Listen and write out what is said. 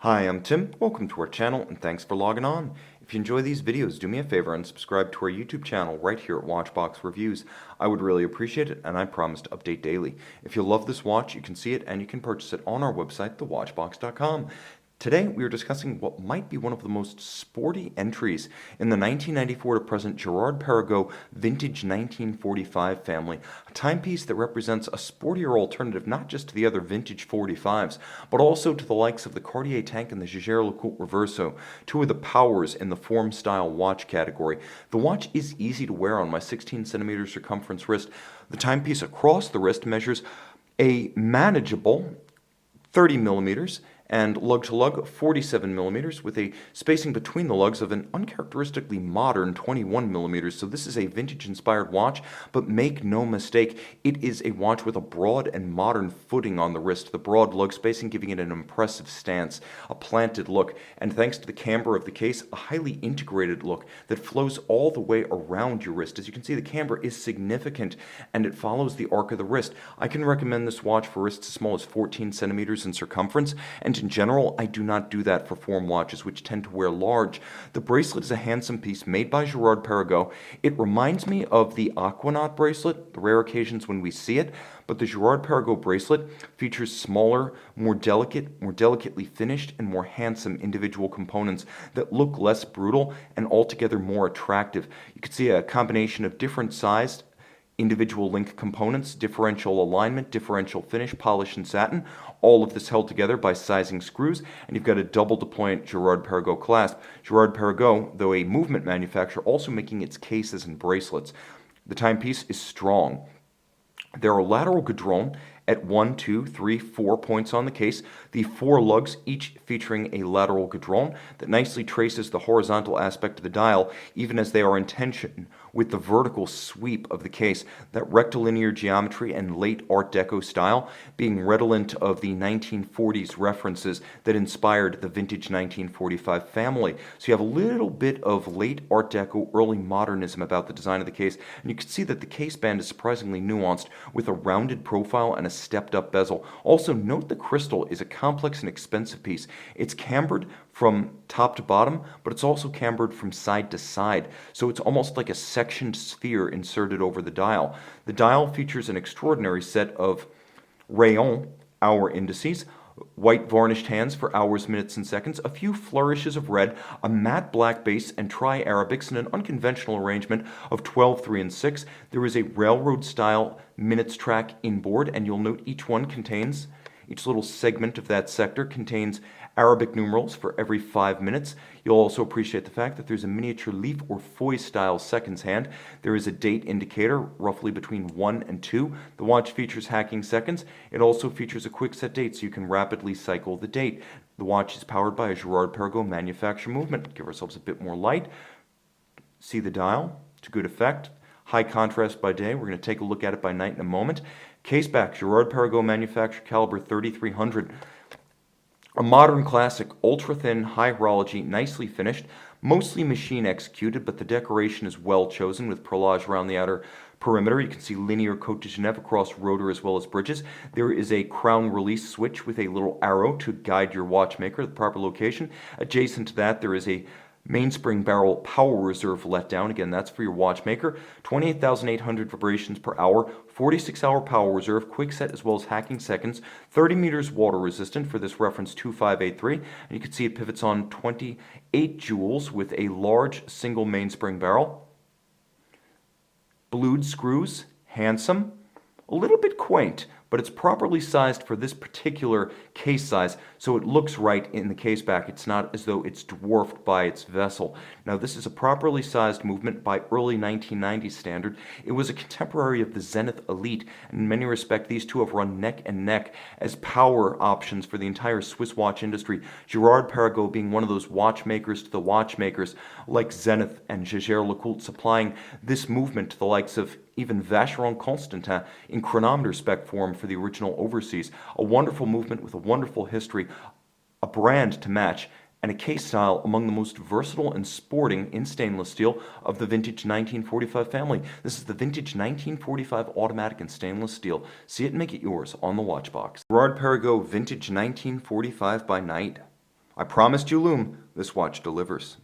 Hi, I'm Tim. Welcome to our channel and thanks for logging on. If you enjoy these videos, do me a favor and subscribe to our YouTube channel right here at Watchbox Reviews. I would really appreciate it and I promise to update daily. If you love this watch, you can see it and you can purchase it on our website, thewatchbox.com. Today we are discussing what might be one of the most sporty entries in the 1994 to present Girard-Perregaux Vintage 1945 family, a timepiece that represents a sportier alternative not just to the other vintage 45s, but also to the likes of the Cartier Tank and the jaeger-lecoultre Reverso, two of the powers in the form-style watch category. The watch is easy to wear on my 16 cm circumference wrist. The timepiece across the wrist measures a manageable 30 millimeters and lug-to-lug 47 millimeters with a spacing between the lugs of an uncharacteristically modern 21 millimeters. So this is a vintage-inspired watch, but make no mistake, it is a watch with a broad and modern footing on the wrist, the broad lug spacing giving it an impressive stance, a planted look, and thanks to the camber of the case, a highly integrated look that flows all the way around your wrist. As you can see, the camber is significant and it follows the arc of the wrist. I can recommend this watch for wrists as small as 14 centimeters in circumference, and in general, I do not do that for form watches, which tend to wear large. The bracelet is a handsome piece made by Girard-Perregaux. It reminds me of the Aquanaut bracelet, the rare occasions when we see it, but the Girard-Perregaux bracelet features smaller, more delicately finished, and more handsome individual components that look less brutal and altogether more attractive. You can see a combination of different sized individual link components, differential alignment, differential finish, polish, and satin, all of this held together by sizing screws, and you've got a double deployant Girard-Perregaux clasp. Girard-Perregaux, though a movement manufacturer, also making its cases and bracelets. The timepiece is strong. There are lateral guidron at 1, 2, 3, 4 points on the case, the 4 lugs each featuring a lateral guidron that nicely traces the horizontal aspect of the dial even as they are in tension with the vertical sweep of the case, that rectilinear geometry and late Art Deco style being redolent of the 1940s references that inspired the vintage 1945 family. So you have a little bit of late Art Deco, early modernism about the design of the case, and you can see that the case band is surprisingly nuanced with a rounded profile and a stepped up bezel. Also note the crystal is a complex and expensive piece. It's cambered from top to bottom, but it's also cambered from side to side, so it's almost like a sectioned sphere inserted over the dial. The dial features an extraordinary set of rayon, hour indices, white varnished hands for hours, minutes, and seconds, a few flourishes of red, a matte black base, and tri-Arabics in an unconventional arrangement of 12, 3, and 6. There is a railroad-style minutes track inboard, and you'll note each little segment of that sector contains Arabic numerals for every 5 minutes. You'll also appreciate the fact that there's a miniature leaf or foy style seconds hand. There is a date indicator roughly between 1 and 2. The watch features hacking seconds. It also features a quick set date so you can rapidly cycle the date. The watch is powered by a Girard-Perregaux manufacturer movement. Give ourselves a bit more light. See the dial to good effect. High contrast by day. We're going to take a look at it by night in a moment. Case back, Girard-Perregaux manufacturer caliber 3300. A modern classic, ultra-thin, high horology, nicely finished, mostly machine executed, but the decoration is well chosen with perlage around the outer perimeter. You can see linear Côte de Genève across rotor as well as bridges. There is a crown release switch with a little arrow to guide your watchmaker to the proper location. Adjacent to that, there is a mainspring barrel power reserve letdown. Again, that's for your watchmaker. 28,800 vibrations per hour, 46-hour power reserve, quick set as well as hacking seconds, 30 meters water resistant for this reference 2583. And you can see it pivots on 28 jewels with a large single mainspring barrel. Blued screws, handsome, a little bit quaint, but it's properly sized for this particular case size, so it looks right in the case back. It's not as though it's dwarfed by its vessel. Now, this is a properly sized movement by early 1990s standard. It was a contemporary of the Zenith Elite, and in many respects, these two have run neck and neck as power options for the entire Swiss watch industry. Girard-Perregaux being one of those watchmakers to the watchmakers, like Zenith and jaeger-lecoultre, supplying this movement to the likes of even Vacheron Constantin in chronometer spec form for the original overseas. A wonderful movement with a wonderful history, a brand to match, and a case style among the most versatile and sporting in stainless steel of the vintage 1945 family. This is the vintage 1945 automatic in stainless steel. See it and make it yours on the Watchbox. Girard-Perregaux Vintage 1945 by night. I promised you loom, this watch delivers.